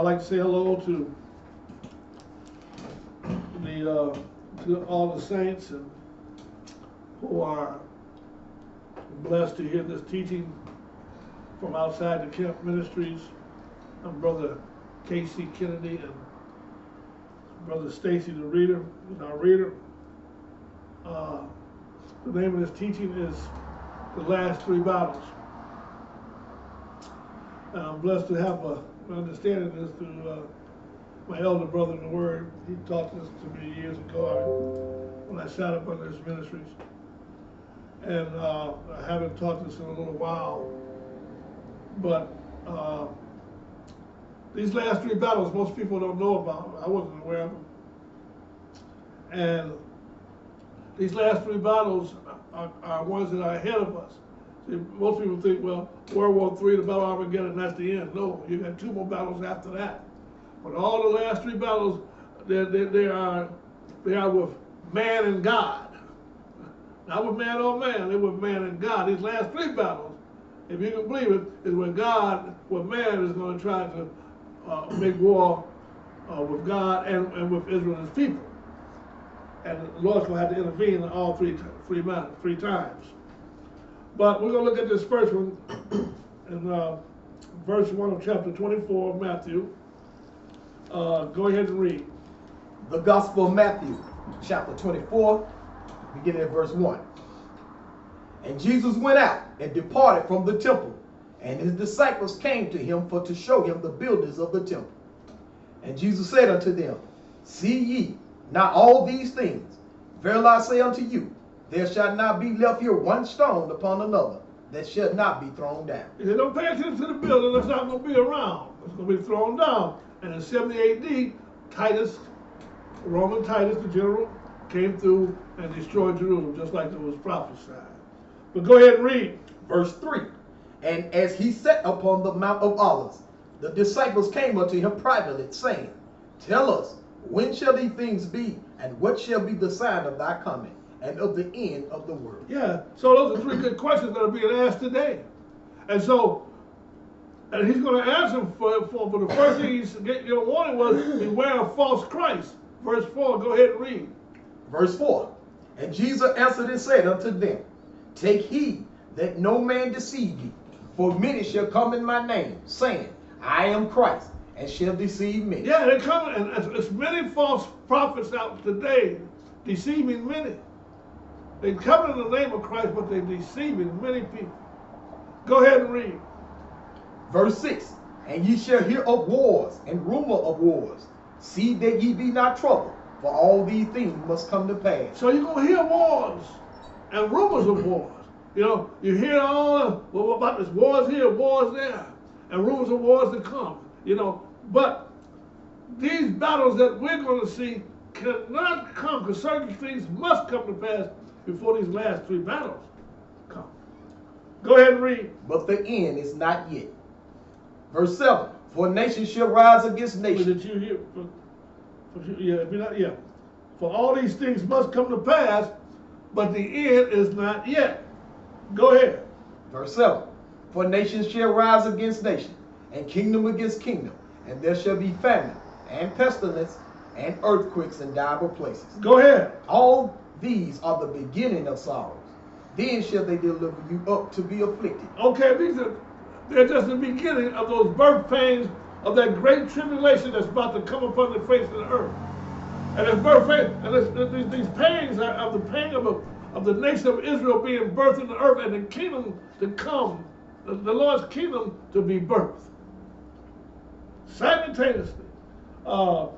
I'd like to say hello to all the saints and who are blessed to hear this teaching from outside the camp ministries. I'm Brother Casey Kennedy and Brother Stacy, the reader, is our reader. The name of this teaching is The Last Three Battles. And I'm blessed to have an understanding of this through my elder brother in the Word. He taught this to me years ago when I sat up under his ministries. And I haven't taught this in a little while. But these last three battles, most people don't know about. I wasn't aware of them. And these last three battles are ones that are ahead of us. See, most people think, well, World War III, the Battle of Armageddon, that's the end. No, you got two more battles after that. But all the last three battles, they are with man and God. Not with man on man, they're with man and God. These last three battles, if you can believe it, is when man is going to try to make war with God and with Israel and his people. And the Lord's going to have to intervene in all three times. But we're going to look at this first one in verse 1 of chapter 24 of Matthew. Go ahead and read. The Gospel of Matthew, chapter 24, beginning at verse 1. And Jesus went out and departed from the temple, and his disciples came to him for to show him the buildings of the temple. And Jesus said unto them, See ye not all these things? Verily I say unto you, there shall not be left here one stone upon another that shall not be thrown down. He said, don't pay attention to the building, it's not going to be around. It's going to be thrown down. And in 70 AD, Roman Titus, the general, came through and destroyed Jerusalem, just like it was prophesied. But go ahead and read. Verse 3. And as he sat upon the Mount of Olives, the disciples came unto him privately, saying, Tell us, when shall these things be, and what shall be the sign of thy coming, and of the end of the world? Yeah, so those are three good questions that are being asked today. And so, and he's going to answer them for the first thing he's getting a warning was, beware of false Christ. Verse 4, go ahead and read. Verse 4. And Jesus answered and said unto them, Take heed that no man deceive you, for many shall come in my name, saying, I am Christ, and shall deceive many. Yeah, they're coming, and it's many false prophets out today, deceiving many. They come in the name of Christ, but they're deceiving many people. Go ahead and read. Verse 6. And ye shall hear of wars and rumor of wars. See that ye be not troubled, for all these things must come to pass. So you're going to hear wars and rumors of wars. You know, you hear all about this wars here, wars there, and rumors of wars to come. You know, but these battles that we're going to see cannot come, because certain things must come to pass before these last three battles come. Go ahead and read. But the end is not yet. Verse 7. For nation shall rise against nation. Did you hear? For all these things must come to pass, but the end is not yet. Go ahead. Verse 7. For nation shall rise against nation, and kingdom against kingdom, and there shall be famine, and pestilence, and earthquakes in divers places. Go ahead. All these are the beginning of sorrows. Then shall they deliver you up to be afflicted. Okay, they're just the beginning of those birth pains of that great tribulation that's about to come upon the face of the earth. And this birth pain, and these pains are of the pain of the nation of Israel being birthed in the earth, and the kingdom to come, the Lord's kingdom to be birthed. Simultaneously. Go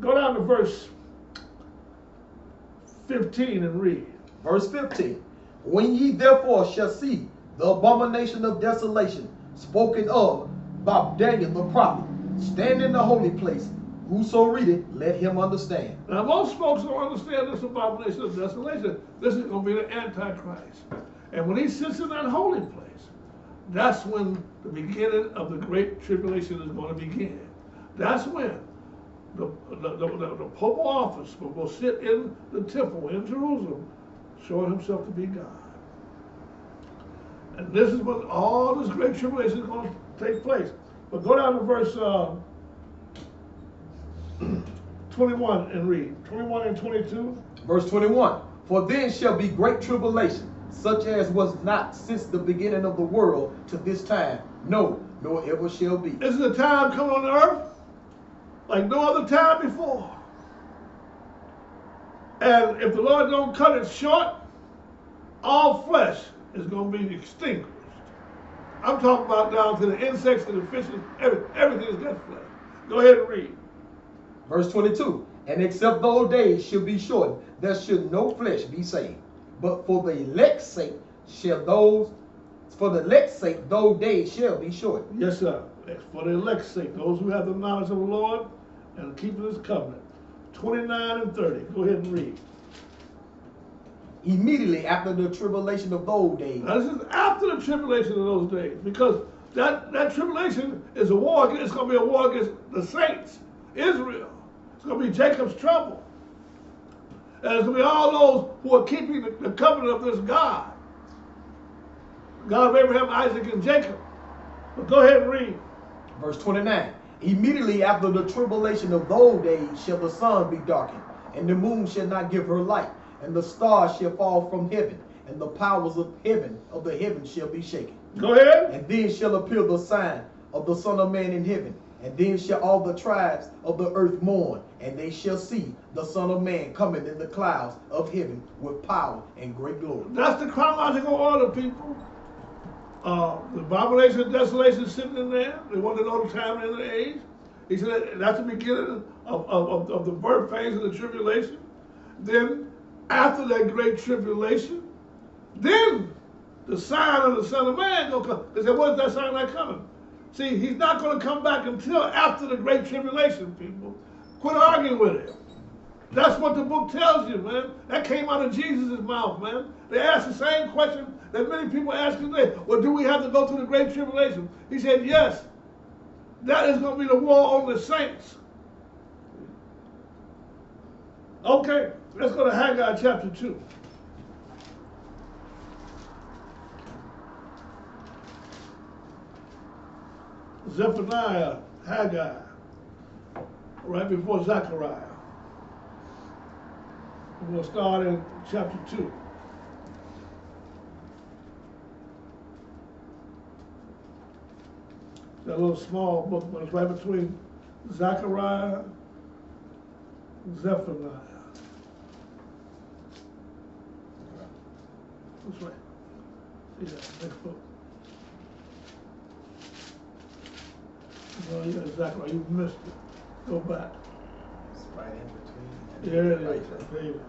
down to verse 15 and read. Verse 15. When ye therefore shall see the abomination of desolation spoken of by Daniel the prophet, stand in the holy place. Whoso readeth, let him understand. Now most folks don't understand this abomination of desolation. This is going to be the Antichrist. And when he sits in that holy place, that's when the beginning of the great tribulation is going to begin. That's when the papal office will sit in the temple in Jerusalem, showing himself to be God. And this is when all this great tribulation is going to take place. But go down to verse 21 and read. 21 and 22. Verse 21. For then shall be great tribulation, such as was not since the beginning of the world to this time, no, nor ever shall be. This is a time coming on the earth like no other time before. And if the Lord don't cut it short, all flesh is going to be extinguished. I'm talking about down to the insects and the fishes, everything is got flesh. Go ahead and read. Verse 22. And except those days should be shortened, there should no flesh be saved. But for the elect's sake those days shall be shortened. Yes, sir. For the elect's sake, those who have the knowledge of the Lord and keeping his covenant. 29 and 30. Go ahead and read. Immediately after the tribulation of those days. Now, this is after the tribulation of those days, because that tribulation is a war. It's going to be a war against the saints, Israel. It's going to be Jacob's trouble. And it's going to be all those who are keeping the covenant of this God. God of Abraham, Isaac, and Jacob. But go ahead and read. Verse 29. Immediately after the tribulation of those days shall the sun be darkened, and the moon shall not give her light, and the stars shall fall from heaven, and the powers of the heavens shall be shaken. Go ahead. And then shall appear the sign of the Son of Man in heaven. And then shall all the tribes of the earth mourn, and they shall see the Son of Man coming in the clouds of heaven with power and great glory. That's the chronological order, people. The abomination of desolation is sitting in there. They want to know the time and the age. He said that's the beginning of the birth phase of the tribulation. Then, after that great tribulation, then the sign of the Son of Man gonna come. They said, what's that sign not coming? See, he's not going to come back until after the great tribulation, people. Quit arguing with him. That's what the book tells you, man. That came out of Jesus' mouth, man. They asked the same question that many people ask today. Well, do we have to go through the great tribulation? He said, yes. That is going to be the war on the saints. Okay, let's go to Haggai chapter 2. Zephaniah, Haggai, right before Zechariah. We'll start in chapter 2. That little small book, but it's right between Zechariah and Zephaniah. That's right. See that next book. Oh, yeah, Zechariah, you missed it. Go back. It's right in between. Yeah, it is. There you go.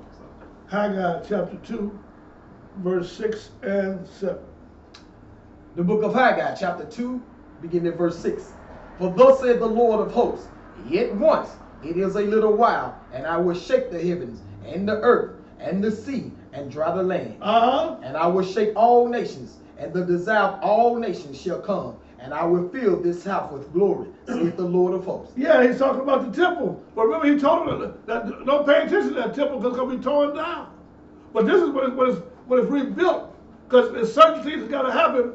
Haggai chapter 2, verse 6 and 7. The book of Haggai, chapter 2, beginning at verse 6. For thus said the Lord of hosts, yet once it is a little while, and I will shake the heavens, and the earth, and the sea, and dry the land. And I will shake all nations, and the desire of all nations shall come, and I will fill this house with glory, saith the Lord of hosts. Yeah, he's talking about the temple. But remember, he told them that don't pay attention to that temple because it's going to be torn down. But this is when it's rebuilt, because there's certain things that got to happen.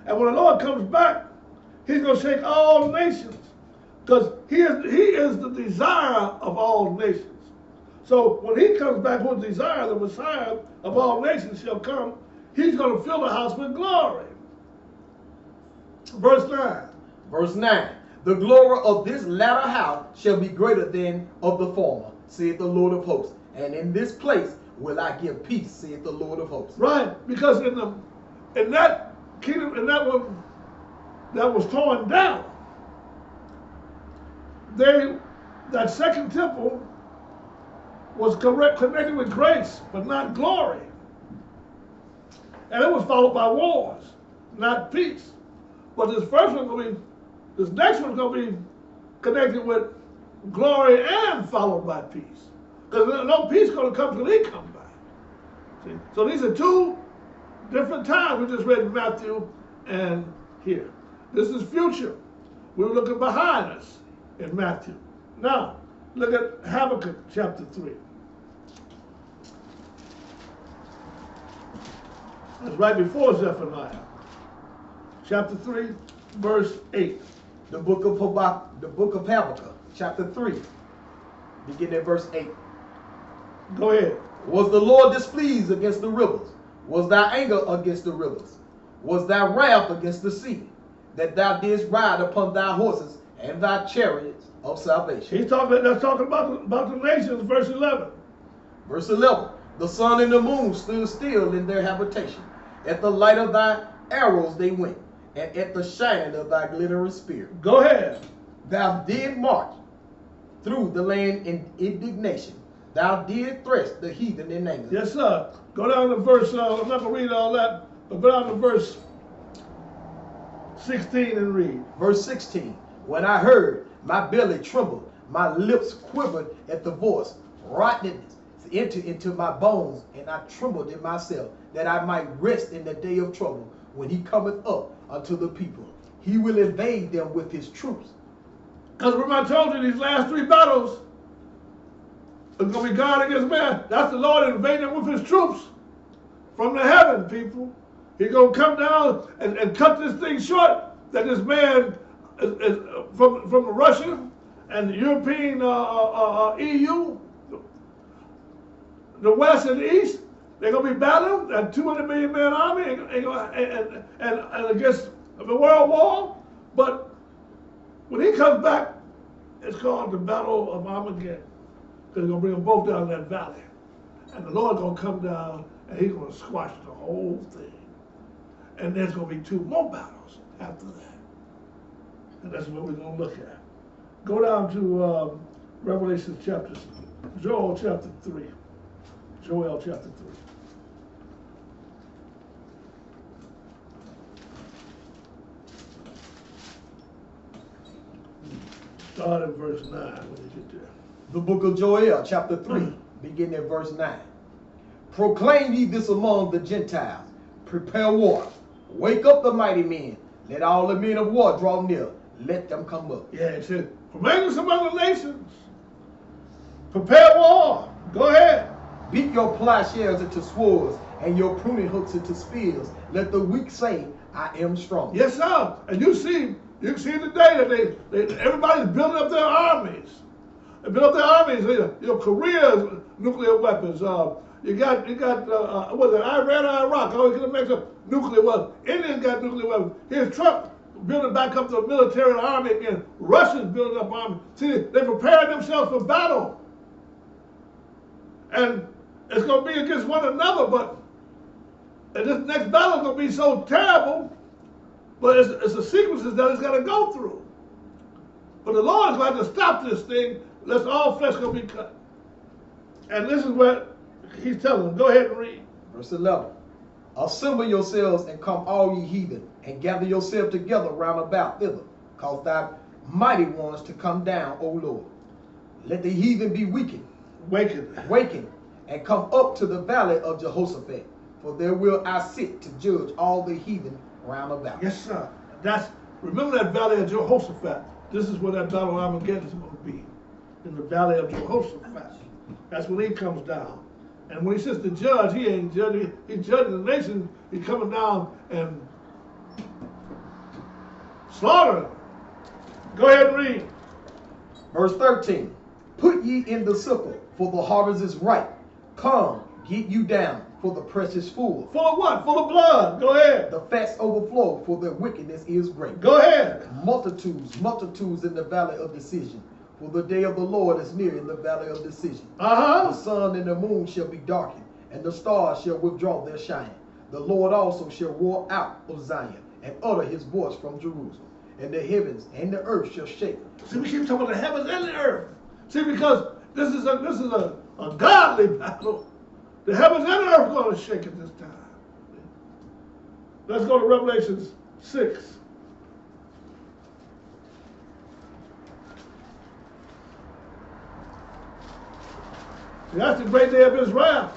And when the Lord comes back, he's going to shake all nations, because he is the desire of all nations. So when he comes back with desire, the Messiah of all nations shall come, he's going to fill the house with glory. Verse 9. Verse 9. The glory of this latter house shall be greater than of the former, saith the Lord of hosts. And in this place will I give peace, saith the Lord of hosts. Right, because in that kingdom, in that one that was torn down, that second temple was connected with grace, but not glory. And it was followed by wars, not peace. But this next one's going to be connected with glory and followed by peace. Because no peace is going to come till he comes back. See? So these are two different times we just read in Matthew and here. This is future. We were looking behind us in Matthew. Now, look at Habakkuk chapter 3. That's right before Zephaniah. Chapter 3, verse 8. The book of Habakkuk, chapter 3, Beginning at verse 8. Go ahead. Was the Lord displeased against the rivers? Was thy anger against the rivers? Was thy wrath against the sea, that thou didst ride upon thy horses and thy chariots of salvation? That's talking about the nations, verse 11. Verse 11. The sun and the moon stood still in their habitation. At the light of thy arrows they went, and at the shining of thy glittering spear. Go ahead. Thou did march through the land in indignation. Thou did thresh the heathen in anger. Yes, sir. Go down to verse, I'm not going to read all that, but go down to verse 16 and read. Verse 16. When I heard, my belly trembled, my lips quivered at the voice. Rottenness entered into my bones, and I trembled in myself, that I might rest in the day of trouble, when he cometh up unto the people. He will invade them with his troops. Because remember I told you these last three battles, it's going to be God against man. That's the Lord invading with his troops from the heaven, people. He's going to come down and cut this thing short, that this man is from the Russian and the European EU, the West and the East, they're going to be battling a 200 million man army and against the world war. But when he comes back, it's called the Battle of Armageddon. Because he's going to bring them both down that valley. And the Lord's going to come down and he's going to squash the whole thing. And there's going to be two more battles after that. And that's what we're going to look at. Go down to Revelation Joel chapter 3. Joel chapter 3. Start at verse 9 when you get there. The book of Joel, chapter 3, beginning at verse 9. Proclaim ye this among the Gentiles. Prepare war. Wake up the mighty men. Let all the men of war draw near. Let them come up. Yeah, it says, proclaim this among the nations. Prepare war. Go ahead. Beat your plowshares into swords and your pruning hooks into spears. Let the weak say, I am strong. Yes, sir. And you see today that everybody's building up their armies. They build up their armies. Korea's nuclear weapons. You got was it Iran or Iraq? Always gonna make some nuclear weapons. India's got nuclear weapons. Here's Trump building back up the military and army again. Russia's building up army. See, they're preparing themselves for battle. And it's going to be against one another, but this next battle is going to be so terrible, but it's the sequences that it's going to go through. But the Lord is going to stop this thing, lest all flesh going to be cut. And this is what he's telling them. Go ahead and read. Verse 11. Assemble yourselves and come all ye heathen, and gather yourselves together round about thither, cause thy mighty ones to come down, O Lord. Let the heathen be weakened, waken, and come up to the valley of Jehoshaphat, for there will I sit to judge all the heathen round about. Yes, sir. Remember that valley of Jehoshaphat. This is where that battle of Armageddon is going to be, in the valley of Jehoshaphat. That's when he comes down. And when he sits to judge, he ain't judging. He's judging the nation. He's coming down and slaughtering them. Go ahead and read. Verse 13. Put ye in the sickle, for the harvest is ripe. Come, get you down, for the press is full. Full of what? Full of blood. Go ahead. The fats overflow, for their wickedness is great. Go ahead. Multitudes in the valley of decision. For the day of the Lord is near in the valley of decision. Uh-huh. The sun and the moon shall be darkened, and the stars shall withdraw their shine. The Lord also shall roar out of Zion, and utter his voice from Jerusalem. And the heavens and the earth shall shake. See, we keep talking about the heavens and the earth. See, because this is a godly battle. The heavens and the earth are going to shake at this time. Let's go to Revelation 6. See, that's the great day of his wrath.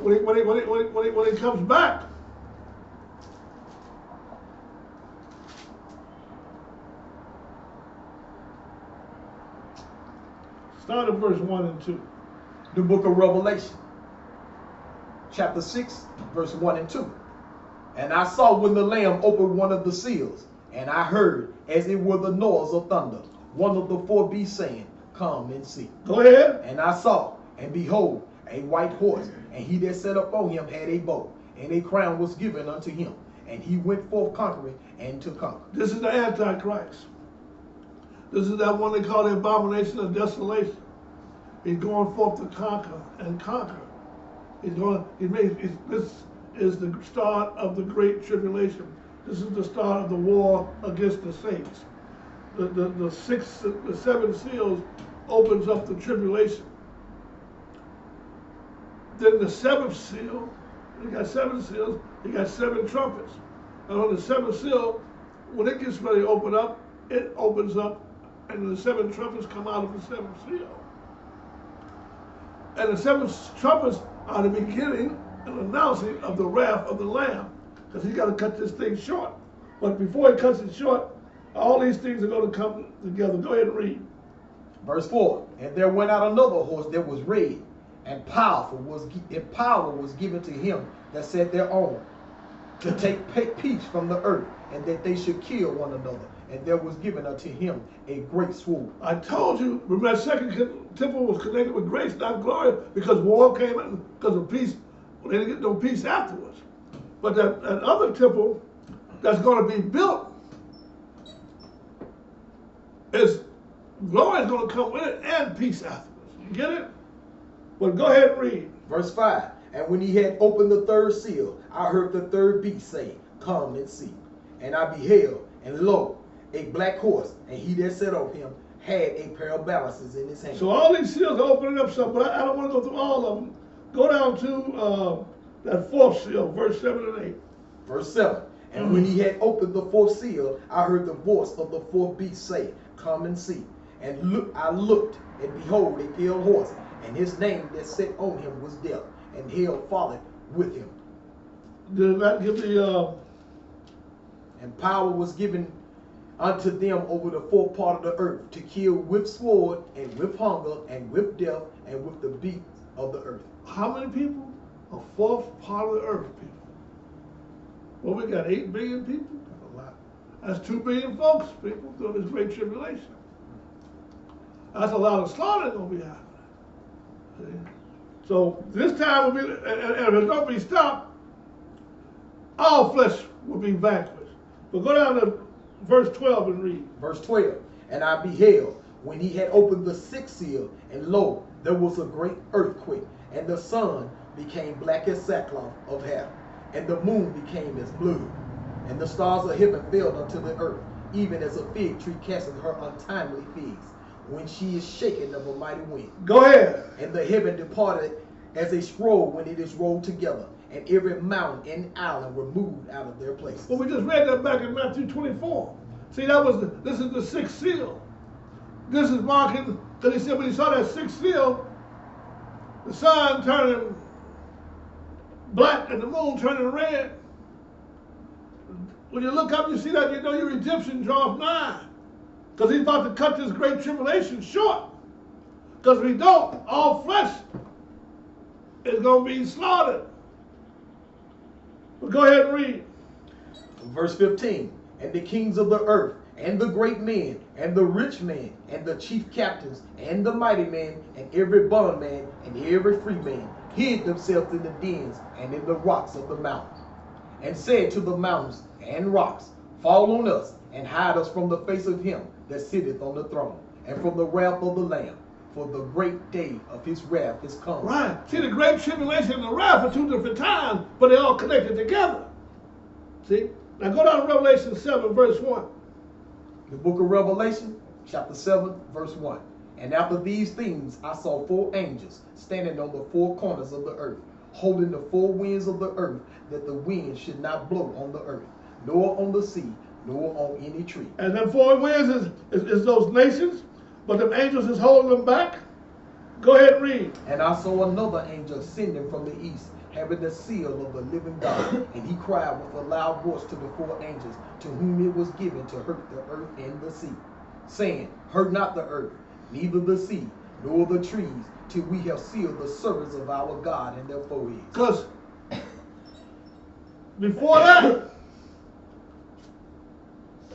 When he comes back. Start at verse 1 and 2. The book of Revelation, chapter 6, verse 1 and 2. And I saw when the Lamb opened one of the seals, and I heard, as it were the noise of thunder, one of the four beasts saying, Come and see. Go ahead. And I saw, and behold, a white horse, and he that sat upon him had a bow, and a crown was given unto him, and he went forth conquering and to conquer. This is the Antichrist. This is that one they call the abomination of desolation. He's going forth to conquer and conquer. This is the start of the great tribulation. This is the start of the war against the saints. The seven seals opens up the tribulation. Then the seventh seal, you got seven seals, you got seven trumpets. And on the seventh seal, when it gets ready to open up, it opens up and the seven trumpets come out of the seventh seal. And the seven trumpets are the beginning and announcing of the wrath of the Lamb, because he's got to cut this thing short. But before he cuts it short, all these things are going to come together. Go ahead and read. Verse 4, and there went out another horse that was red, and power was given to him that sat thereon, to take peace from the earth, and that they should kill one another. And there was given unto him a great sword. I told you, remember that second temple was connected with grace, not glory, because war came in because of peace. Well, they didn't get no peace afterwards. But that other temple that's going to be built, glory is going to come with it and peace afterwards. You get it? Well, go ahead and read. Verse 5, and when he had opened the third seal, I heard the third beast say, Come and see. And I beheld, and lo, a black horse, and he that sat on him had a pair of balances in his hand. So all these seals are opening up something, but I don't want to go through all of them. Go down to that fourth seal, verse 7 and 8. Verse 7, and when he had opened the fourth seal, I heard the voice of the fourth beast say, Come and see. And look, I looked, and behold, a pale horse, and his name that sat on him was Death, and hell followed with him. Did not give the... And power was given unto them over the fourth part of the earth, to kill with sword, and with hunger, and with death, and with the beasts of the earth. How many people? A fourth part of the earth, people. Well, we got 8 billion people. That's a lot. That's 2 billion folks, people, during this great tribulation. That's a lot of slaughter going to be happening. See? So this time will be, and if it don't be stopped, all flesh will be vanquished. But go down to verse 12 and read. Verse 12, and I beheld, when he had opened the sixth seal, and lo, there was a great earthquake, and the sun became black as sackcloth of hair, and the moon became as blood, and the stars of heaven fell unto the earth, even as a fig tree casteth her untimely figs, when she is shaken of a mighty wind. Go ahead. And the heaven departed as a scroll when it is rolled together, and every mountain and island were moved out of their places. Well, we just read that back in Matthew 24. See, this is the sixth seal. This is marking, because he said when he saw that sixth seal, the sun turning black and the moon turning red. When you look up, you see that, you know your redemption draws nigh. Because he's about to cut this great tribulation short. Because if we don't, all flesh is going to be slaughtered. But go ahead and read. Verse 15, and the kings of the earth, and the great men, and the rich men, and the chief captains, and the mighty men, and every bondman, and every free man, hid themselves in the dens and in the rocks of the mountains, and said to the mountains and rocks, Fall on us, and hide us from the face of him that sitteth on the throne, and from the wrath of the Lamb, for the great day of his wrath is come. Right. See, the great tribulation and the wrath are 2 different times, but they're all connected together. See? Now go down to Revelation 7, verse 1. The book of Revelation, chapter 7, verse 1. And after these things I saw 4 angels standing on the 4 corners of the earth, holding the 4 winds of the earth, that the wind should not blow on the earth, nor on the sea, nor on any tree. And them 4 winds is those nations, but them angels is holding them back. Go ahead and read. And I saw another angel ascending from the east, having the seal of the living God. And he cried with a loud voice to the 4 angels, to whom it was given to hurt the earth and the sea, saying, Hurt not the earth, neither the sea, nor the trees, till we have sealed the servants of our God in their foreheads. Because before that,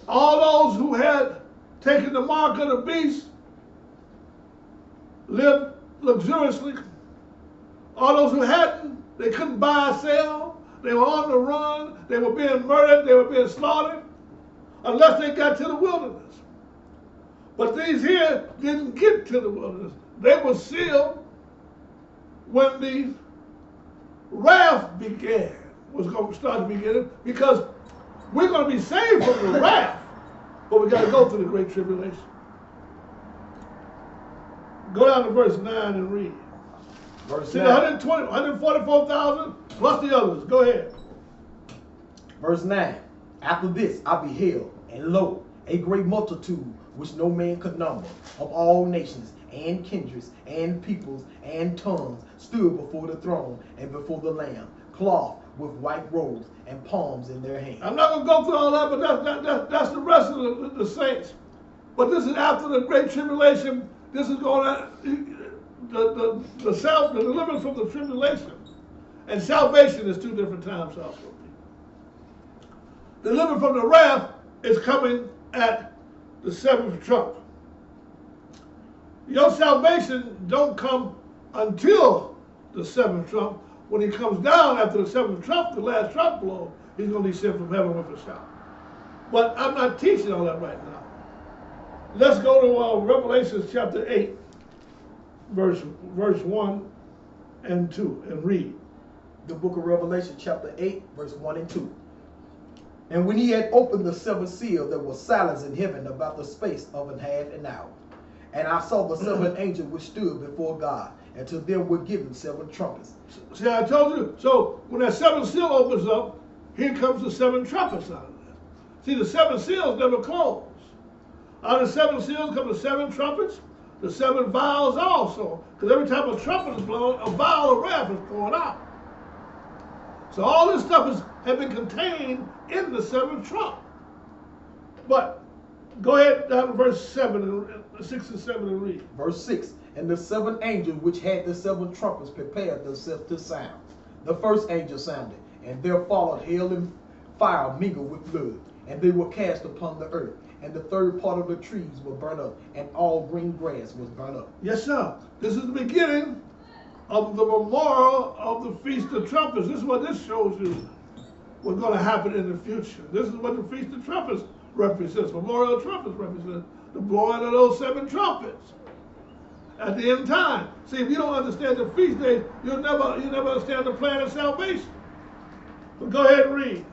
all those who had taken the mark of the beast lived luxuriously. All those who hadn't, they couldn't buy or sell. They were on the run. They were being murdered. They were being slaughtered unless they got to the wilderness. But these here didn't get to the wilderness. They were sealed when the wrath was going to start to begin, because we're going to be saved from the wrath, but we got to go through the great tribulation. Go down to verse 9 and read. Verse See, 9. 144,000 plus the others. Go ahead. Verse 9. After this I beheld, and lo, a great multitude which no man could number, of all nations and kindreds and peoples and tongues, stood before the throne and before the Lamb, clothed with white robes and palms in their hands. I'm not going to go through all that, but that's the rest of the saints. But this is after the great tribulation. This is going on. The deliverance from the tribulation and salvation is two different times also. Deliverance from the wrath is coming at the seventh trump. Your salvation don't come until the seventh trump. When he comes down after the seventh trump, the last trump blow, he's going to be sent from heaven with a shout. But I'm not teaching all that right now. Let's go to Revelation chapter 8. Verse 1 and 2, and read. The book of Revelation chapter 8, verse 1 and 2. And when he had opened the seventh seal, there was silence in heaven about the space of half an hour. And I saw the seven angels which stood before God, and to them were given seven trumpets. See, I told you. So when that seventh seal opens up, here comes the seven trumpets out of that. See, the seven seals never close. Out of the seven seals come the seven trumpets, the seven vials also. Because every time a trumpet is blown, a vial of wrath is poured out. So all this stuff has been contained in the seventh trump. But go ahead down to verse 6 and 7 and read. Verse 6. And the seven angels which had the seven trumpets prepared themselves to sound. The first angel sounded, and there followed hail and fire mingled with blood, and they were cast upon the earth. And the third part of the trees were burnt up, and all green grass was burnt up. Yes, sir. This is the beginning of the memorial of the Feast of Trumpets. This is what this shows you what's going to happen in the future. This is what the Feast of Trumpets represents. Memorial of Trumpets represents the blowing of those seven trumpets at the end time. See, if you don't understand the feast days, you'll never understand the plan of salvation. But go ahead and read.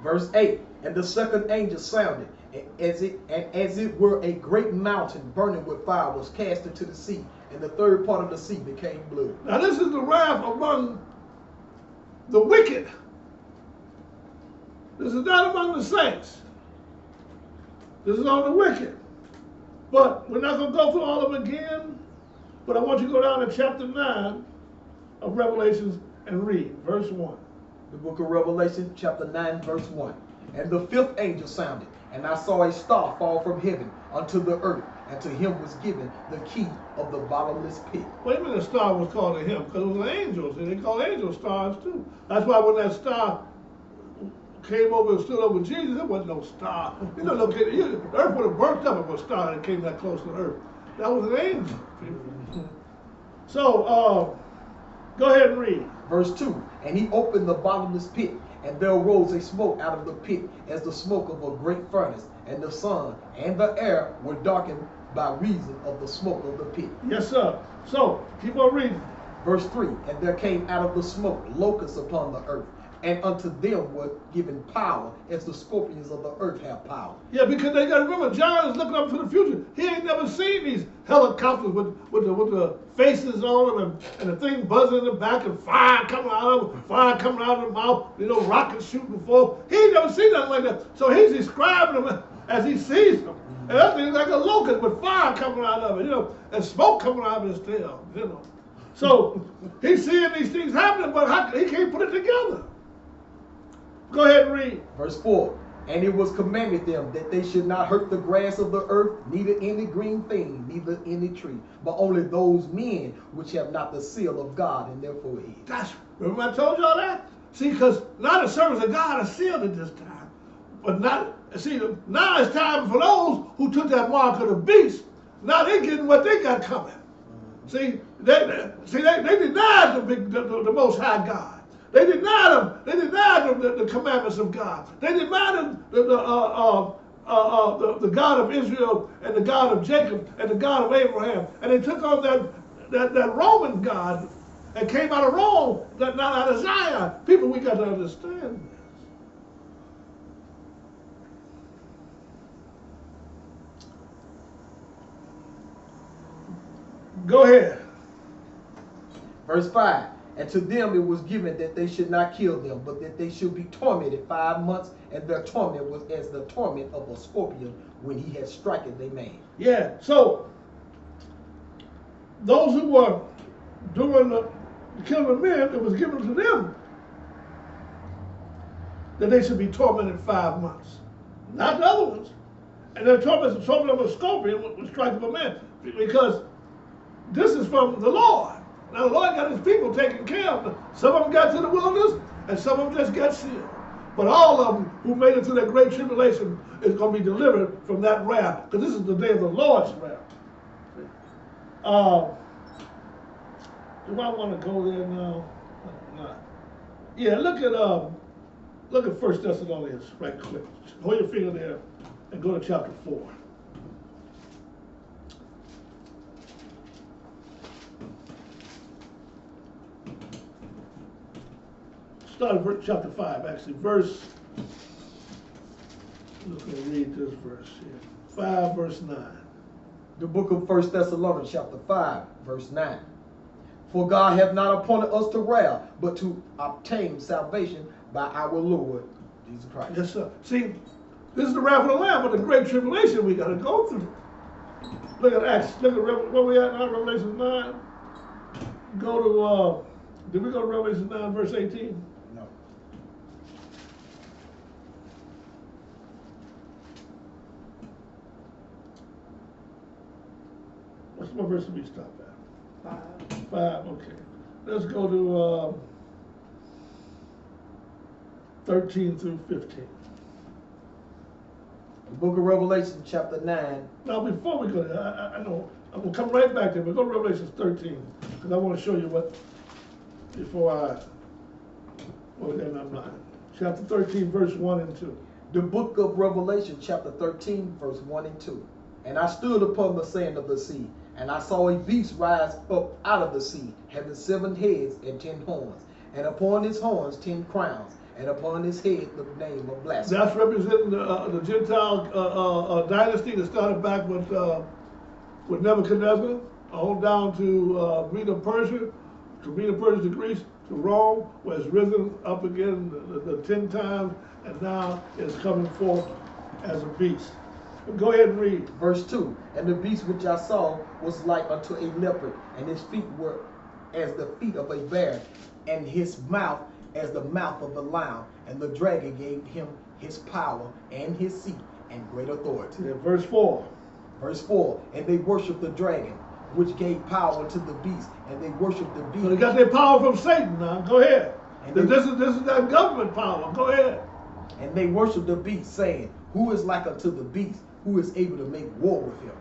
Verse 8. And the second angel sounded, as it were a great mountain burning with fire was cast into the sea, and the third part of the sea became blood. Now this is the wrath among the wicked. This is not among the saints. This is on the wicked. But we're not going to go through all of them again. But I want you to go down to chapter 9 of Revelation and read verse 1. The book of Revelation chapter 9 verse 1. And the fifth angel sounded, and I saw a star fall from heaven unto the earth, and to him was given the key of the bottomless pit. Wait a minute, the star was called to him, because it was angels, and they call angel stars too. That's why when that star came over and stood over Jesus, there wasn't no star. You know, look, the earth would have burnt up if a star that came that close to the earth. That was an angel. So, go ahead and read. Verse 2. And he opened the bottomless pit, and there arose a smoke out of the pit as the smoke of a great furnace, and the sun and the air were darkened by reason of the smoke of the pit. Yes, sir. So, keep on reading. Verse 3. And there came out of the smoke locusts upon the earth, and unto them were given power as the scorpions of the earth have power. Yeah, because they got to remember, John is looking up to the future. He ain't never seen these helicopters with the faces on them and the thing buzzing in the back and fire coming out of them, fire coming out of the mouth, rockets shooting forth. He ain't never seen nothing like that. So he's describing them as he sees them. And that thing's like a locust with fire coming out of it, and smoke coming out of his tail, So he's seeing these things happening, but he can't put it together. Go ahead and read. Verse 4. And it was commanded them that they should not hurt the grass of the earth, neither any green thing, neither any tree, but only those men which have not the seal of God in their foreheads. Remember I told you all that? See, because now the servants of God are sealed at this time. But now it's time for those who took that mark of the beast. Now they're getting what they got coming. See, they denied the Most High God. They denied him. They denied the commandments of God. They denied the God of Israel and the God of Jacob and the God of Abraham, and they took on that Roman God and came out of Rome, not out of Zion. People, we got to understand this. Go ahead. Verse 5. And to them it was given that they should not kill them, but that they should be tormented 5 months, and their torment was as the torment of a scorpion when he had striken their man. Yeah, so those who were doing the killing of men, it was given to them that they should be tormented 5 months. Not the other ones. And their torment is the torment of a scorpion would strike of a man. Because this is from the Lord. Now the Lord got his people taken care of them. Some of them got to the wilderness, and some of them just got sealed. But all of them who made it through that great tribulation is going to be delivered from that wrath, because this is the day of the Lord's wrath. Do I want to go there now? No. Yeah, look at 1 Thessalonians right quick. Hold your finger there and go to chapter 4. Start at chapter 5, actually. I'm just going to read this verse here. 5, verse 9. The book of 1 Thessalonians, chapter 5, verse 9. For God hath not appointed us to wrath, but to obtain salvation by our Lord Jesus Christ. Yes, sir. See, this is the wrath of the Lamb, but the great tribulation we got to go through. Look at Acts. Look at where we at now, Revelation 9. Go to, did we go to Revelation 9, verse 18? No. What verse did we stop at? 5, okay. Let's go to 13 through 15. The book of Revelation, chapter 9. Now, before we go there, I know, I'm going to come right back there, but go to Revelation 13, because I want to show you what, before well, then I'm not. Chapter 13, verse 1 and 2. The book of Revelation, chapter 13, verse 1 and 2. And I stood upon the sand of the sea, and I saw a beast rise up out of the sea, having 7 heads and 10 horns, and upon his horns 10 crowns, and upon his head the name of blasphemy. That's representing the Gentile dynasty that started back with Nebuchadnezzar, on down to Medo-Persia, to Greece, to Rome, where it's risen up again the 10 times, and now it's coming forth as a beast. Go ahead and read. Verse 2. And the beast which I saw was like unto a leopard, and his feet were as the feet of a bear, and his mouth as the mouth of a lion. And the dragon gave him his power and his seat and great authority. Yeah, verse 4. Verse 4. And they worshiped the dragon, which gave power to the beast, and they worshiped the beast. So they got their power from Satan now. Go ahead. And this is that government power. Go ahead. And they worshiped the beast, saying, Who is like unto the beast, who is able to make war with him?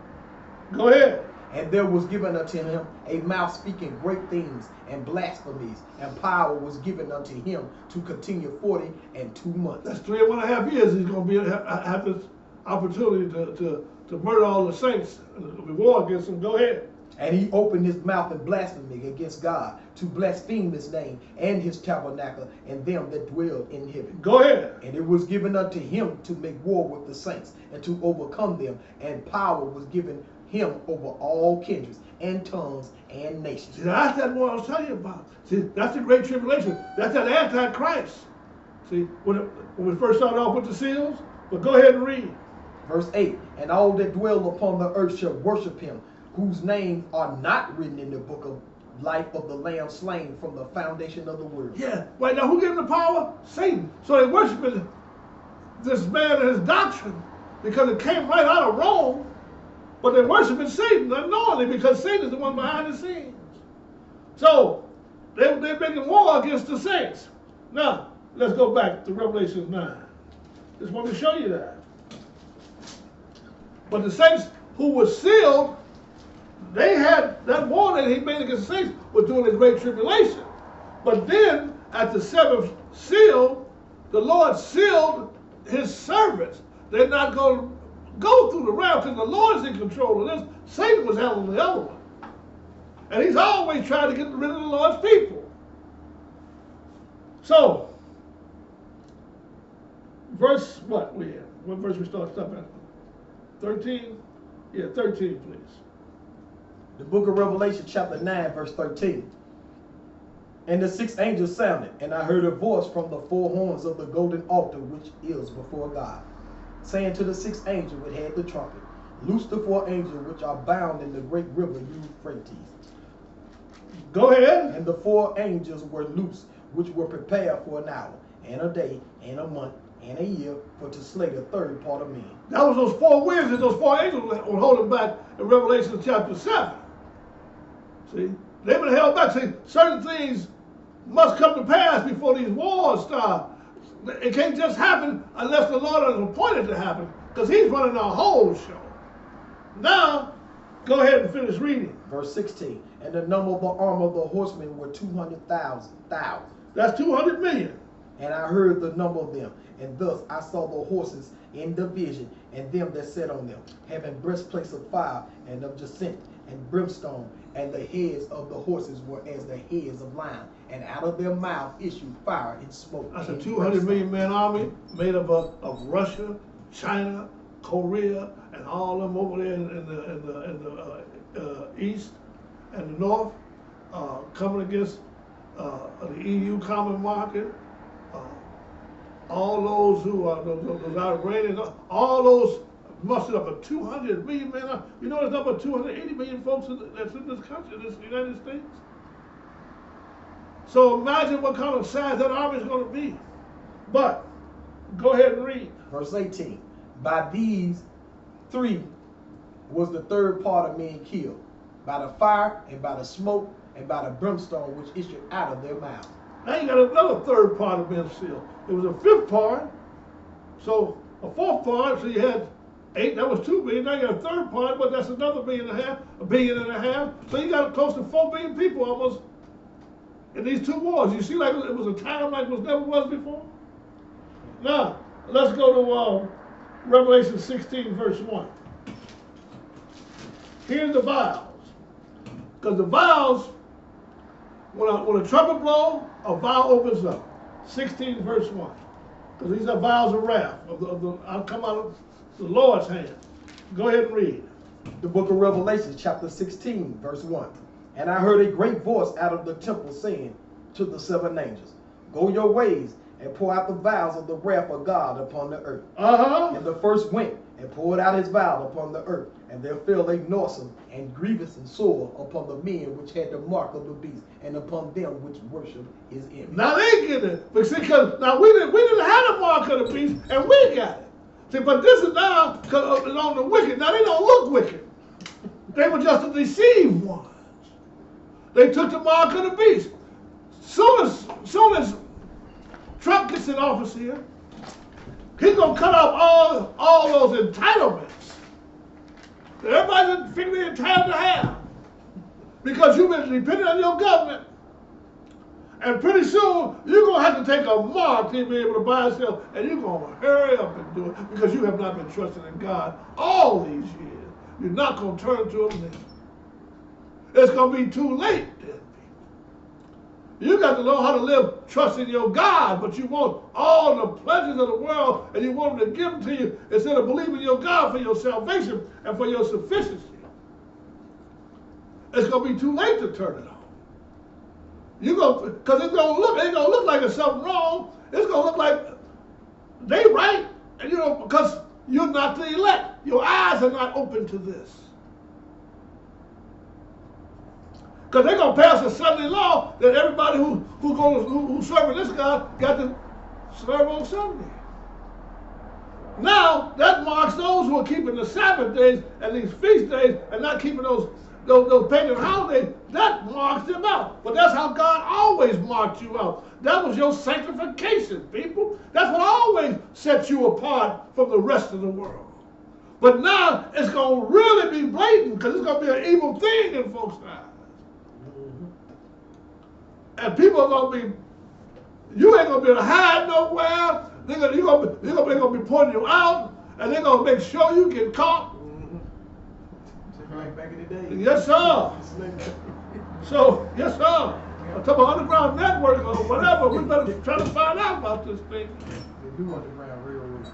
Go ahead. And there was given unto him a mouth speaking great things and blasphemies, and power was given unto him to continue 42 months. That's 3.5 years. He's going to have this opportunity to murder all the saints. There's going to be war against them. Go ahead. And he opened his mouth in blasphemy against God, to blaspheme his name and his tabernacle and them that dwell in heaven. Go ahead. And it was given unto him to make war with the saints and to overcome them, and power was given him over all kindreds and tongues and nations. See, that's that one I was telling you about. See, that's the great tribulation. That's that Antichrist. See, when we first started off with the seals, but go ahead and read. Verse 8. And all that dwell upon the earth shall worship him, whose names are not written in the book of life of the Lamb slain from the foundation of the world. Yeah. Right now, who gave him the power? Satan. So they worshiping this man and his doctrine because it came right out of Rome, but they're worshiping Satan unknowingly because Satan is the one behind the scenes. So they're making war against the saints. Now, let's go back to Revelation 9. Just want to show you that. But the saints who were sealed, they had that war that he made against the saints was during the Great Tribulation. But then, at the seventh seal, the Lord sealed his servants. They're not going to go through the realm because the Lord is in control of this. Satan was handling the other one. And he's always trying to get rid of the Lord's people. So, verse what we have? What verse we start at? 13? Yeah, 13, please. The book of Revelation, chapter 9, verse 13. And the sixth angel sounded, and I heard a voice from the four horns of the golden altar which is before God, saying to the sixth angel which had the trumpet, loose the four angels which are bound in the great river Euphrates. Go ahead. And the four angels were loose, which were prepared for an hour, and a day, and a month, and a year, for to slay the third part of men. That was those four winds and those four angels were holding back in Revelation chapter 7. See? They've been held back. See, certain things must come to pass before these wars start. It can't just happen unless the Lord has appointed to happen, because he's running our whole show. Now, go ahead and finish reading. Verse 16. And the number of the arm of the horsemen were 200,000. That's 200 million. And I heard the number of them. And thus I saw the horses in division, and them that sat on them, having breastplates of fire and of jacinth and brimstone, and the heads of the horses were as the heads of lions, and out of their mouth issued fire and smoke. That's a 200 million man army made up of Russia, China, Korea, and all of them over there in the east and the north, coming against the EU common market. All those who are those Iranians, all those mustered up a 200 million man. You know, there's up to 280 million folks that's in this country, this United States. So imagine what kind of size that army is going to be. But go ahead and read. Verse 18. By these three was the third part of men killed, by the fire and by the smoke and by the brimstone which issued out of their mouths. Now you got another third part of men sealed. It was a fifth part, so a fourth part, so you had 8, that was 2 billion. Now you got a third part, but that's another $1.5 billion. So you got close to 4 billion people almost in these two wars. You see, like it was a time like it never was before. Now, let's go to Revelation 16, verse 1. Here's the vials. Because the vials, when a trumpet blows, a vial opens up. 16, verse 1. Because these are vials of wrath. I'll come out of the Lord's hand. Go ahead and read. The book of Revelation, chapter 16, verse 1. And I heard a great voice out of the temple saying to the 7 angels, go your ways and pour out the vials of the wrath of God upon the earth. And the first went and poured out his vial upon the earth, and there fell a noisome and grievous and sore upon the men which had the mark of the beast, and upon them which worship his image. Now they get it. But see, because now we didn't have the mark of the beast, and we got it. See, but this is now on the wicked. Now they don't look wicked. They were just the deceived ones. They took the mark of the beast. Soon as Trump gets in office here, he's gonna cut off all those entitlements that everybody's figuring they're entitled to have, because you've been dependent on your government, and pretty soon you're gonna have to take a mark to be able to buy and sell, and you're gonna hurry up and do it because you have not been trusting in God all these years. You're not gonna turn to Him then. It's gonna be too late then. You got to know how to live trusting your God, but you want all the pleasures of the world and you want them to give them to you instead of believing your God for your salvation and for your sufficiency. It's going to be too late to turn it on. Because it ain't going to look like there's something wrong. It's going to look like they right, and because you're not the elect. Your eyes are not open to this. Because they're going to pass a Sunday law that everybody who's serving this God got to serve on Sunday. Now, that marks those who are keeping the Sabbath days and these feast days and not keeping those pagan holidays. That marks them out. But that's how God always marked you out. That was your sanctification, people. That's what always set you apart from the rest of the world. But now it's going to really be blatant because it's going to be an evil thing in folks' eyes. And people are going to be, you ain't going to be able to hide nowhere. They're going to be pointing you out, and they're going to make sure you get caught. Right back in the day. Yes, sir. So, yes, sir. I'm talking about underground network or whatever. We better try to find out about this thing. They do underground railroad.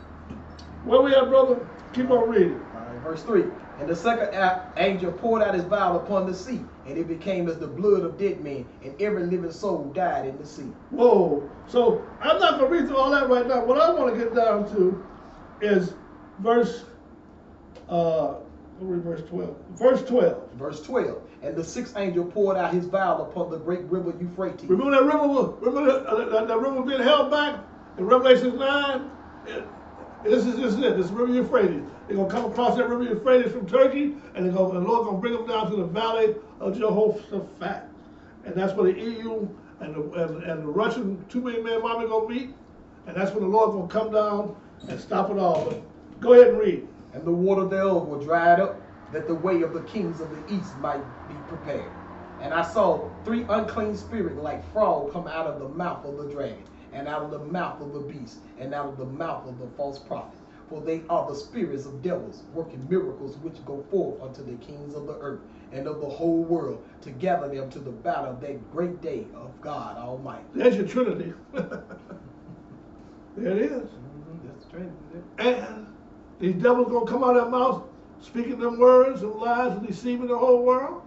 Where we at, brother? Keep on reading. All right, verse 3. And the second angel poured out his vial upon the sea, and it became as the blood of dead men, and every living soul died in the sea. Whoa. So I'm not going to read through all that right now. What I want to get down to is verse 12. Verse 12. Verse 12. And the sixth angel poured out his vial upon the great river Euphrates. Remember that river? Remember that river being held back in Revelation 9? This is it. This is River Euphrates. They're going to come across that River Euphrates from Turkey, and the Lord's going to bring them down to the valley of Jehoshaphat. And that's where the EU and the Russian 2 million man army are going to meet. And that's when the Lord's going to come down and stop it all. But go ahead and read. And the water thereof were dried up, that the way of the kings of the east might be prepared. And I saw 3 unclean spirits like frogs come out of the mouth of the dragon, and out of the mouth of the beast, and out of the mouth of the false prophet. For they are the spirits of devils, working miracles which go forth unto the kings of the earth and of the whole world, to gather them to the battle of that great day of God Almighty. There's your Trinity. There it is. That's the Trinity. And these devils going to come out of their mouths speaking them words and lies and deceiving the whole world.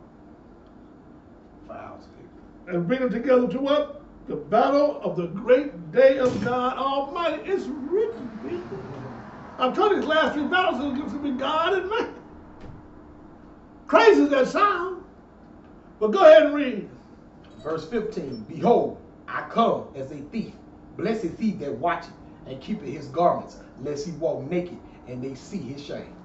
And bring them together to what? The battle of the great day of God Almighty. It's written, people. I'm telling you, these last 3 battles are going to be God and man. Crazy as that sound. But go ahead and read. Verse 15. Behold, I come as a thief. Blessed is he that watcheth and keepeth his garments, lest he walk naked and they see his shame.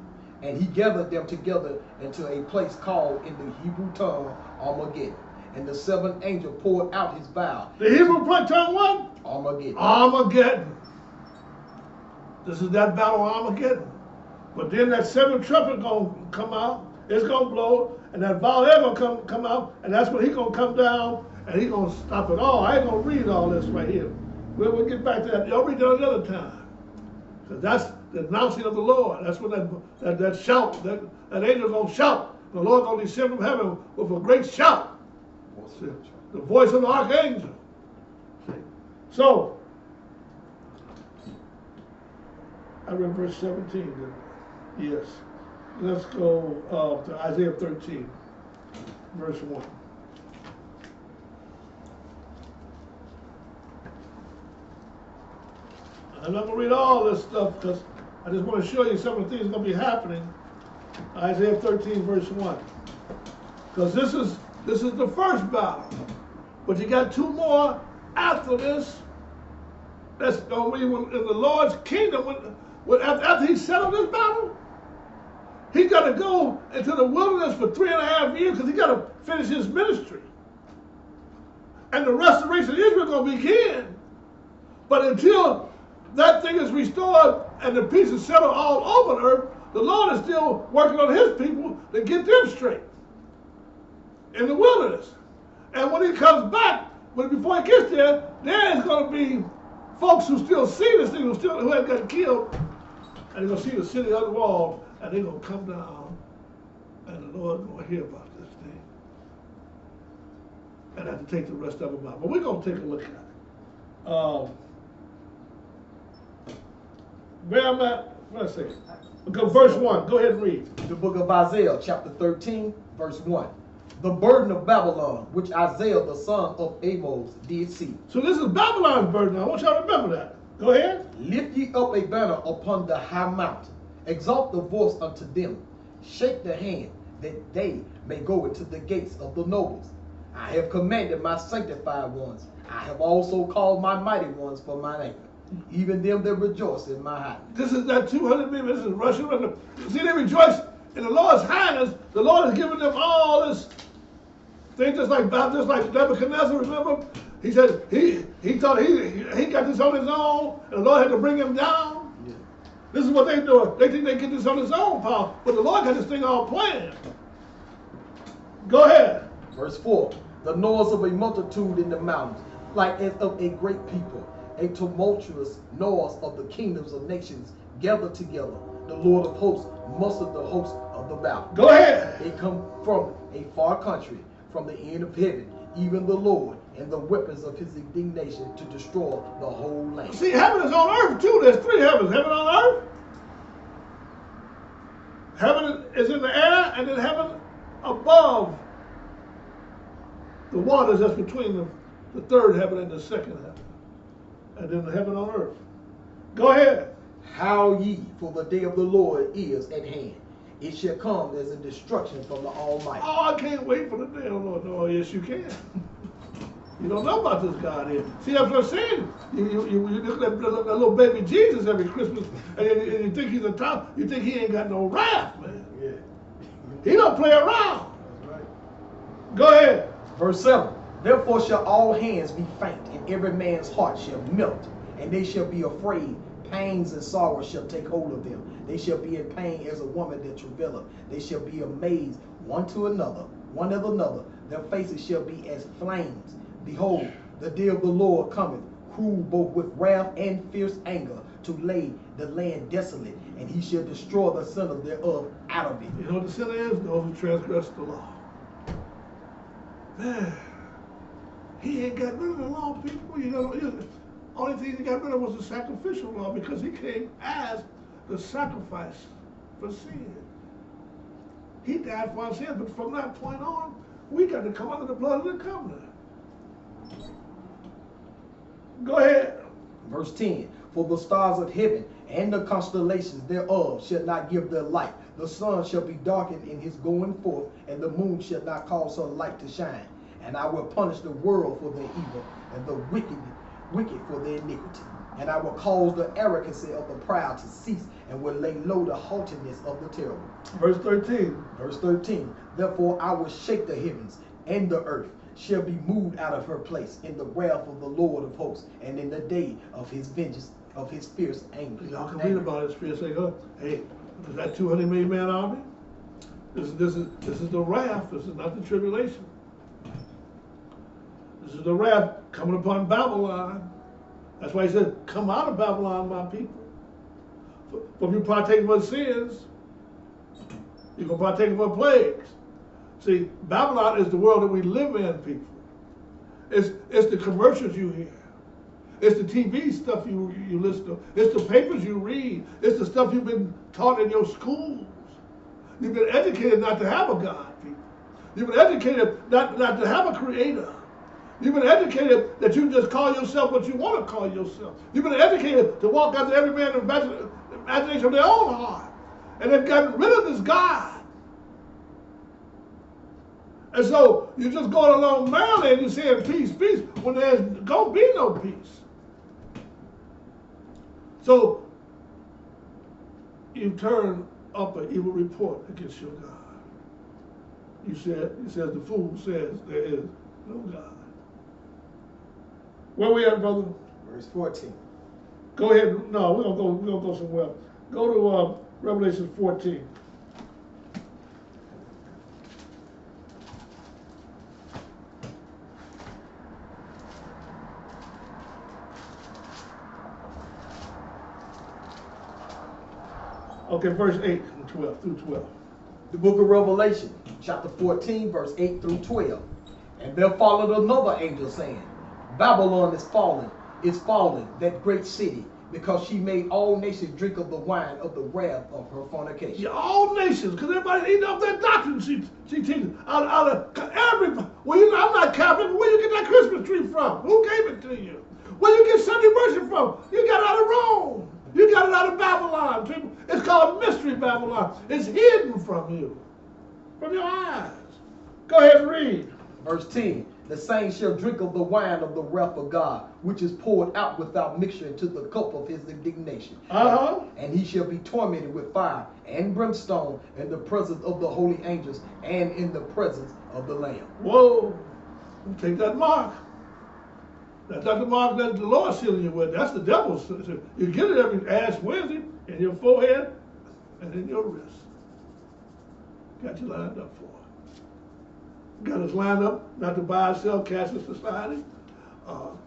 And he gathered them together into a place called in the Hebrew tongue Armageddon. And the 7th angel poured out his vial. The Hebrew tongue what? Armageddon. Armageddon. This is that battle of Armageddon. But then that 7th trumpet going to come out. It's going to blow. And that vial is going to come out. And that's when he's going to come down. And he's going to stop it all. I ain't going to read all this right here. We'll get back to that. Y'all read that another time. Because that's the announcing of the Lord. That's when that shout, that angel's going to shout. The Lord going to descend from heaven with a great shout. The voice of the archangel. So, I read verse 17. Yes. Let's go to Isaiah 13, verse 1. I'm not going to read all this stuff because I just want to show you some of the things going to be happening. Isaiah 13, verse 1. Because this is the first battle. But you got 2 more after this. That's going to be in the Lord's kingdom. After he settled this battle, he's got to go into the wilderness for 3.5 years because he got to finish his ministry. And the restoration of Israel is going to begin. But until that thing is restored and the peace is settled all over the earth, the Lord is still working on his people to get them straight in the wilderness. And when he comes back, before he gets there, there is going to be folks who still see this thing, who have got killed, and they're going to see the city unwalled, and they're going to come down, and the Lord's going to hear about this thing. And have to take the rest of them out. But we're going to take a look at it. Where I'm at, what did I say? Go verse 1. Go ahead and read. The book of Isaiah, chapter 13, verse 1. The burden of Babylon, which Isaiah the son of Amos did see. So this is Babylon's burden. I want y'all to remember that. Go ahead. Lift ye up a banner upon the high mountain. Exalt the voice unto them. Shake the hand, that they may go into the gates of the nobles. I have commanded my sanctified ones. I have also called my mighty ones for my name. Even them that rejoice in my highness. This is that 200 people. This is Russia. See, they rejoice in the Lord's highness. The Lord has given them all this thing, just like Nebuchadnezzar. Remember, he said he thought he got this on his own, and the Lord had to bring him down. Yeah. This is what they're doing. They think they get this on its own power, but the Lord got this thing all planned. Go ahead. Verse 4. The noise of a multitude in the mountains, like as of a great people, a tumultuous noise of the kingdoms of nations gathered together. The Lord of hosts mustered the hosts of the battle. Go ahead. They come from a far country, from the end of heaven, even the Lord, and the weapons of his indignation to destroy the whole land. See, heaven is on earth too. There's three heavens. Heaven on earth. Heaven is in the air, and then heaven above the waters that's between the third heaven and the second heaven. And then the heaven on earth. Go ahead. Howl ye, for the day of the Lord is at hand. It shall come as a destruction from the Almighty. Oh, I can't wait for the day of the Lord. No, yes, you can. You don't know about this God here. See, that's what I'm saying. You look at that little baby Jesus every Christmas, and you think he's a top. You think he ain't got no wrath, man. Yeah. He don't play around. That's right. Go ahead. Verse 7. Therefore shall all hands be faint, and every man's heart shall melt, and they shall be afraid. Pains and sorrows shall take hold of them. They shall be in pain as a woman that travaileth. They shall be amazed one to another, one at another. Their faces shall be as flames. Behold, the day of the Lord cometh, cruel both with wrath and fierce anger, to lay the land desolate, and he shall destroy the sinners thereof out of it. You know what the sin is? Those who transgress the law. Man, he ain't got rid of the law, people. You know, the only thing he got rid of was the sacrificial law, because he came as the sacrifice for sin. He died for our sins, but from that point on, we got to come under the blood of the covenant. Go ahead. Verse 10. For the stars of heaven and the constellations thereof shall not give their light. The sun shall be darkened in his going forth, and the moon shall not cause her light to shine. And I will punish the world for their evil, and the wicked for their iniquity. And I will cause the arrogancy of the proud to cease, and will lay low the haughtiness of the terrible. Verse 13. Verse 13. Therefore I will shake the heavens, and the earth shall be moved out of her place in the wrath of the Lord of hosts, and in the day of his vengeance, of his fierce anger. Y'all can read about his fierce anger. Hey, is that 200 million man army? This is the wrath. This is not the tribulation. This is the wrath coming upon Babylon. That's why he said, come out of Babylon, my people. For if you partake of her sins, you're going to partake of her plagues. See, Babylon is the world that we live in, people. It's the commercials you hear. It's the TV stuff you listen to. It's the papers you read. It's the stuff you've been taught in your schools. You've been educated not to have a God, people. You've been educated not to have a creator. You've been educated that you just call yourself what you want to call yourself. You've been educated to walk after every man's imagination of their own heart. And they've gotten rid of this God. And so you're just going along merrily and you're saying peace, peace, when there's going to be no peace. So you turn up an evil report against your God. He says the fool says there is no God. Where we at, brother? Verse 14. Go ahead. No, we're gonna go somewhere else. Go to Revelation 14. Okay, verse 8 and 12 through 12. The book of Revelation, chapter 14, verse 8 through 12. And there followed another angel saying, Babylon is fallen, that great city, because she made all nations drink of the wine of the wrath of her fornication. Yeah, all nations, because everybody eating up that doctrine she teaches. Out of everybody. Well, you know, I'm not Catholic, but where you get that Christmas tree from? Who gave it to you? Where you get Sunday worship from? You got it out of Rome. You got it out of Babylon, people. It's called Mystery Babylon. It's hidden from you, from your eyes. Go ahead and read. Verse 10. The saints shall drink of the wine of the wrath of God, which is poured out without mixture into the cup of his indignation. And he shall be tormented with fire and brimstone in the presence of the holy angels and in the presence of the Lamb. Whoa. Take that mark. That's not the mark that the Lord's sealing you with. That's the devil's. You get it every Ash Wednesday. in your forehead and in your wrist. Got you lined up for it. Got us lined up not to buy or sell, cashless society,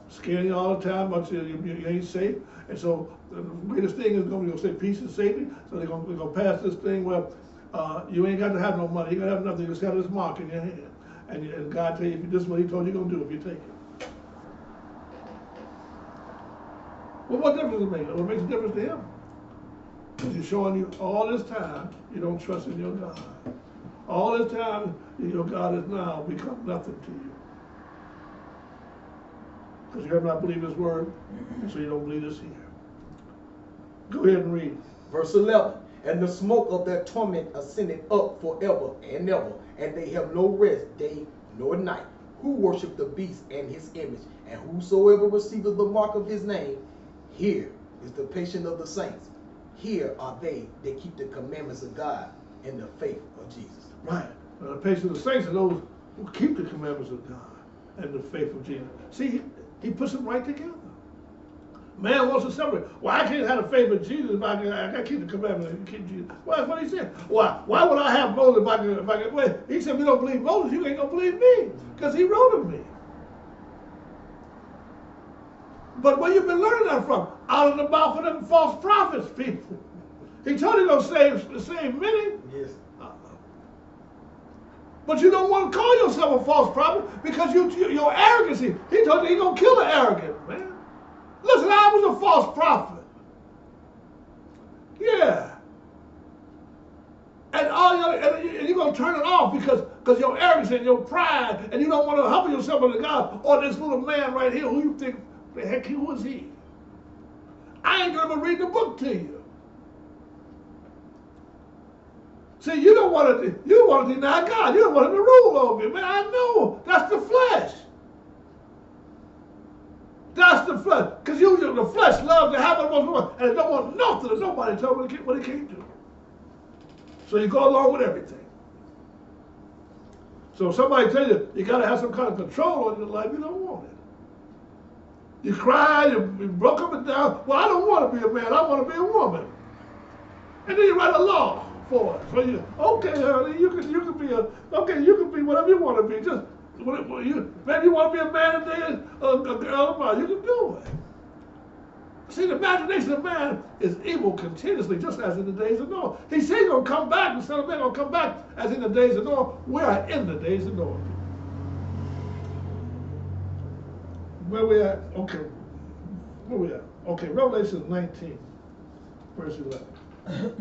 scaring you all the time, but you ain't safe. And so the greatest thing is going to say peace and safety. So they're going to pass this thing where you ain't got to have no money. You got to have nothing. You just got this mark in your hand. And God tell you, if this is what he told you, you're going to do if you take it. Well, what difference does it make? What makes a difference to him? Because he's showing you all this time you don't trust in your God. All this time your God has now become nothing to you. Because you have not believed his word, so you don't believe this here. Go ahead and read. Verse 11. And the smoke of their torment ascended up forever and ever, and they have no rest day nor night, who worship the beast and his image, and whosoever receiveth the mark of his name. Here is the patience of the saints. Here are they that keep the commandments of God and the faith of Jesus. Right. The patience of the saints are those who keep the commandments of God and the faith of Jesus. See, he puts them right together. Man wants to separate. Well, I can't have the faith of Jesus if I can keep the commandments and keep Jesus. Well, that's what he said. Why would I have Moses if I can? Well, he said, if you don't believe Moses, you ain't going to believe me, because he wrote of me. But where you been learning that from? Out of the mouth of them false prophets, people. He told you to save many. Yes. But you don't want to call yourself a false prophet because your arrogancy. He told you he's going to kill the arrogant, man. Listen, I was a false prophet. Yeah. And you're going to turn it off because your arrogance and your pride, and you don't want to humble yourself unto God, or this little man right here who you think, the heck, who is he? I ain't going to read the book to you. See, you want to deny God. You don't want him to rule over you. Man, I know. That's the flesh. That's the flesh. Because the flesh loves to have what it wants, and it don't want nothing that nobody tell what it can't do. So you go along with everything. So if somebody tells you got to have some kind of control on your life, you don't want it. You cry, you broke up and down. Well, I don't want to be a man. I want to be a woman. And then you write a law for it. So you, okay, honey, you can be whatever you want to be. Just maybe you want to be a man today, a girl, you can do it. See, the imagination of man is evil continuously, just as in the days of Noah. He said he's going to come back. The Son of Man going to come back as in the days of Noah. We are in the days of Noah. Where we at? Okay. Where we at? Okay, Revelation 19, verse 11.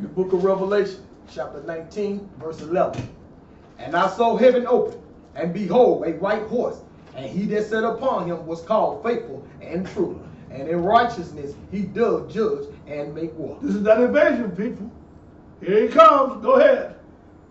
The book of Revelation, chapter 19, verse 11. And I saw heaven open, and behold, a white horse, and he that sat upon him was called Faithful and True. And in righteousness he doth judge and make war. This is that invasion, people. Here he comes. Go ahead.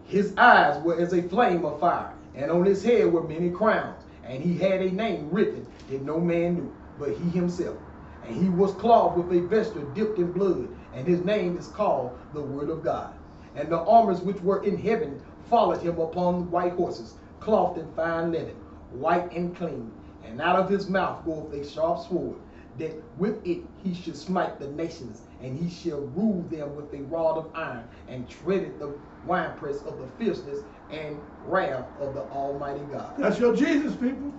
His eyes were as a flame of fire, and on his head were many crowns. And he had a name written that no man knew, but he himself. And he was clothed with a vesture dipped in blood, and his name is called the Word of God. And the armies which were in heaven followed him upon white horses, clothed in fine linen, white and clean. And out of his mouth goeth a sharp sword, that with it he should smite the nations, and he shall rule them with a rod of iron, and treadeth the winepress of the fierceness and wrath of the Almighty God. That's your Jesus, people.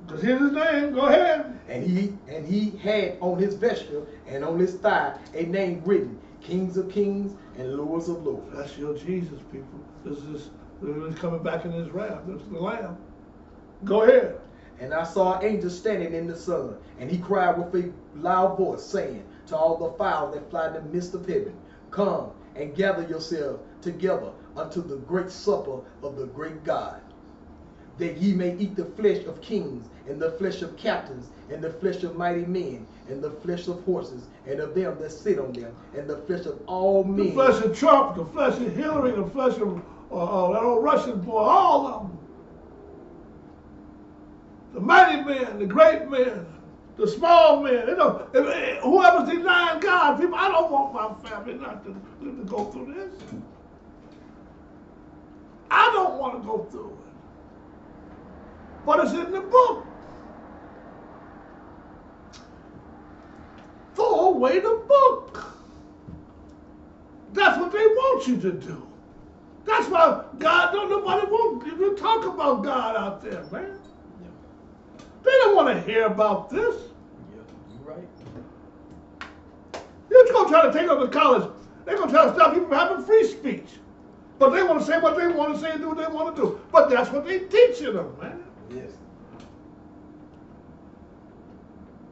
Because here's his name. Go ahead. And he had on his vesture and on his thigh a name written, Kings of Kings and Lords of Lords. That's your Jesus, people. This is coming back in his wrath. This is the Lamb. Go ahead. And I saw an angel standing in the sun, and he cried with a loud voice, saying to all the fowls that fly in the midst of heaven, come and gather yourselves together unto the great supper of the great God, that ye may eat the flesh of kings, and the flesh of captains, and the flesh of mighty men, and the flesh of horses, and of them that sit on them, and the flesh of all men. The flesh of Trump, the flesh of Hillary, the flesh of that old Russian boy, all of them. The mighty men, the great men, the small men. You know, whoever's denying God, people, I don't want my family not to go through this. I don't want to go through it. But it's in the book. away the book. That's what they want you to do. That's why God don't nobody want you to talk about God out there, man. Yeah. They don't want to hear about this. Yeah, you're right. You're just gonna try to take over the college. They're gonna try to stop people from having free speech. But they want to say what they want to say and do what they want to do. But that's what they teaching them, man. Yes.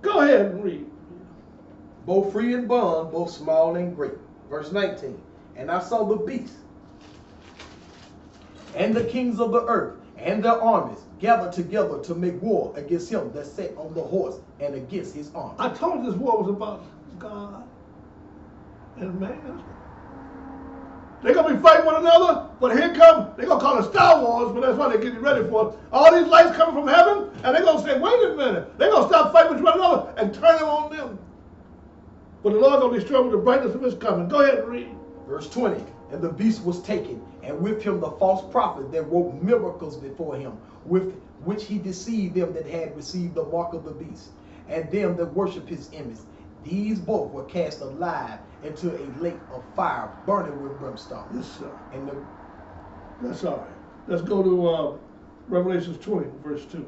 Go ahead and read. Both free and bond, both small and great. Verse 19. And I saw the beast and the kings of the earth and their armies gathered together to make war against him that sat on the horse and against his army. I told you this war was about God and man. They're going to be fighting one another, but here come, they're going to call it Star Wars, but that's why they're getting ready for it. All these lights coming from heaven, and they're going to say, wait a minute. They're going to stop fighting with one another and turn them on them. But the Lord going to destroy with the brightness of his coming. Go ahead and read. Verse 20. And the beast was taken, and with him the false prophet that wrought miracles before him, with which he deceived them that had received the mark of the beast, and them that worship his image. These both were cast alive into a lake of fire, burning with brimstone. Yes, sir. And that's all right. Let's go to Revelation 20, verse 2.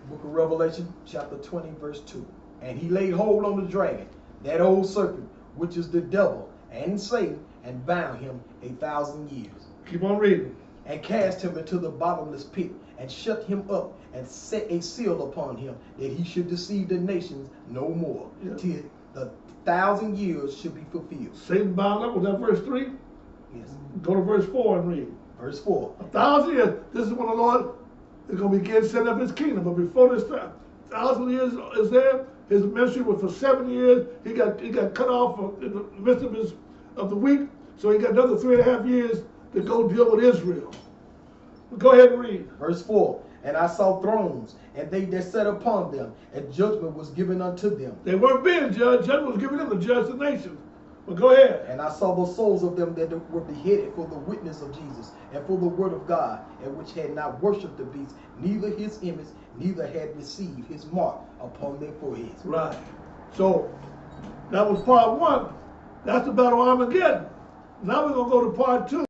Book of Revelation, chapter 20, verse 2. And he laid hold on the dragon, that old serpent, which is the devil and Satan, and bound him 1,000 years. Keep on reading. And cast him into the bottomless pit, and shut him up, and set a seal upon him, that he should deceive the nations no more, till the 1,000 years should be fulfilled. Satan bound up, was that verse 3? Yes. Go to verse 4 and read. Verse 4. 1,000 years. This is when the Lord is going to begin setting up his kingdom. But before this 1,000 years is there, his ministry was for 7 years. He got cut off in the midst of the week. So he got another 3.5 years to go deal with Israel. Go ahead and read. Verse 4. And I saw thrones, and they that sat upon them, and judgment was given unto them. They weren't being judged. Judgment was given them to judge the nations. But go ahead. And I saw the souls of them that were beheaded for the witness of Jesus, and for the word of God, and which had not worshipped the beast, neither his image, neither had received his mark upon their foreheads. Right. So that was part 1. That's the Battle of Armageddon. Now we're going to go to part 2.